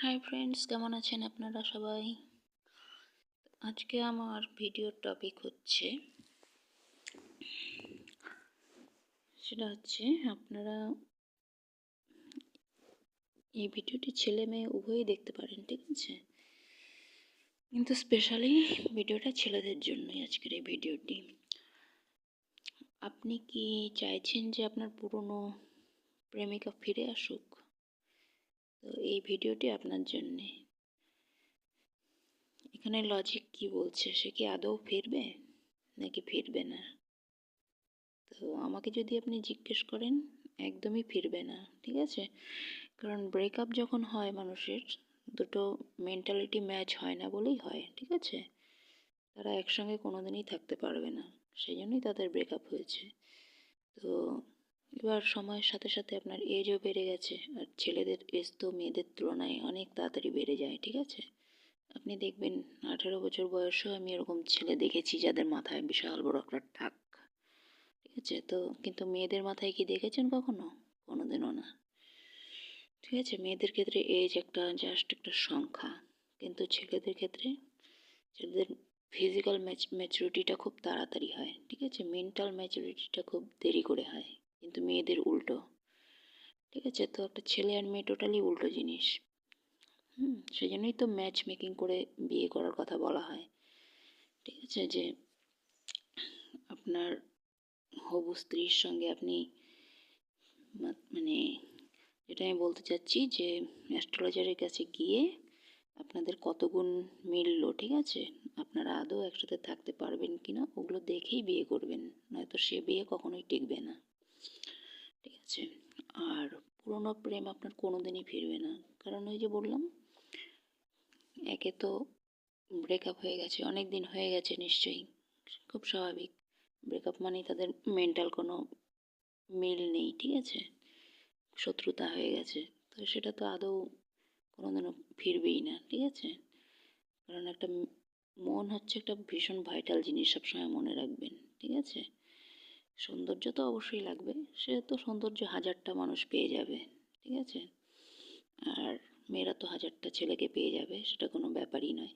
Hi friends, কেমন আছেন আপনারা সবাই? আজকে আমার ভিডিওর টপিক হচ্ছে আপনারা এই ভিডিওটি ছেলে মেয়ে উভয়ই দেখতে পারেন, ঠিক আছে? কিন্তু স্পেশালি ভিডিওটা ছেলেদের জন্যই আজকের এই ভিডিওটি। আপনি কি চাইছেন যে আপনার পুরনো প্রেমিকা ফিরে আসুক? তো এই ভিডিওটি আপনার জন্যে। এখানে লজিক কি বলছে, সে কি আদৌ ফিরবে নাকি ফিরবে না? তো আমাকে যদি আপনি জিজ্ঞেস করেন, একদমই ফিরবে না, ঠিক আছে? কারণ ব্রেকআপ যখন হয় মানুষের, দুটো মেন্টালিটি ম্যাচ হয় না বলেই হয়, ঠিক আছে? তারা একসঙ্গে কোনোদিনই থাকতে পারবে না, সেই জন্যই তাদের ব্রেকআপ হয়েছে। তো এবার সময়ের সাথে সাথে আপনার এজও বেড়ে গেছে, আর ছেলেদের এজ তো মেয়েদের তুলনায় অনেক তাড়াতাড়ি বেড়ে যায়, ঠিক আছে? আপনি দেখবেন 18 বছর বয়সেও আমি এরকম ছেলে দেখেছি যাদের মাথায় বিশাল বড় একটা টাক, ঠিক আছে? তো কিন্তু মেয়েদের মাথায় কি দেখেছেন কখনো? কোনোদিনও না, ঠিক আছে? মেয়েদের ক্ষেত্রে এজ একটা জাস্ট একটা সংখ্যা, কিন্তু ছেলেদের ক্ষেত্রে ছেলেদের ফিজিক্যাল ম্যাচুরিটিটা খুব তাড়াতাড়ি হয়, ঠিক আছে? মেন্টাল ম্যাচুরিটিটা খুব দেরি করে হয়, কিন্তু মেয়েদের উল্টো, ঠিক আছে? তো একটা ছেলে আর মেয়ে টোটালি উল্টো জিনিস। সেই জন্যই তো ম্যাচ মেকিং করে বিয়ে করার কথা বলা হয়, ঠিক আছে? যে আপনার হবু স্ত্রীর সঙ্গে আপনি মানে, যেটা আমি বলতে চাচ্ছি যে অ্যাস্ট্রোলজারের কাছে গিয়ে আপনাদের কত গুণ মিলল, ঠিক আছে? আপনারা আদৌ একসাথে থাকতে পারবেন কিনা ওগুলো দেখেই বিয়ে করবেন, নয়তো সে বিয়ে কখনোই টিকবে না, ঠিক আছে? আর পুরনো প্রেম আপনার কোনোদিনই ফিরবে না, কারণ ওই যে বললাম, একে তো ব্রেকআপ হয়ে গেছে, অনেক দিন হয়ে গেছে নিশ্চয়ই, খুব স্বাভাবিক। ব্রেকআপ মানেই তাদের মেন্টাল কোনো মিল নেই, ঠিক আছে? শত্রুতা হয়ে গেছে, তো সেটা তো আদৌ কোনোদিনও ফিরবেই না, ঠিক আছে? কারণ একটা মন হচ্ছে একটা ভীষণ ভাইটাল জিনিস, সবসময় মনে রাখবেন, ঠিক আছে? সৌন্দর্য তো অবশ্যই লাগবে, সে তো সৌন্দর্য হাজারটা মানুষ পেয়ে যাবে, ঠিক আছে? আর মেয়েরা তো হাজারটা ছেলেকে পেয়ে যাবে, সেটা কোনো ব্যাপারই নয়।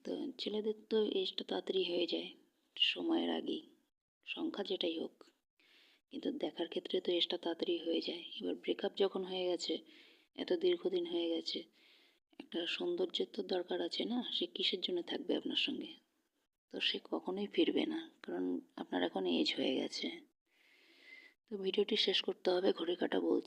তো ছেলেদের তো এজটা তাড়াতাড়ি হয়ে যায় সময়ের আগেই, সংখ্যা যেটাই হোক, কিন্তু দেখার ক্ষেত্রে তো এজটা তাড়াতাড়ি হয়ে যায়। এবার ব্রেকআপ যখন হয়ে গেছে, এত দীর্ঘদিন হয়ে গেছে, একটা সৌন্দর্যের তো দরকার আছে না? সে কিসের জন্য থাকবে আপনার সঙ্গে? তো সে কখনোই ফিরবে না, কারণ আপনার এখন এজ হয়ে গেছে। তো ভিডিওটি শেষ করতে হবে, ঘড়ি কাঁটা বলছে।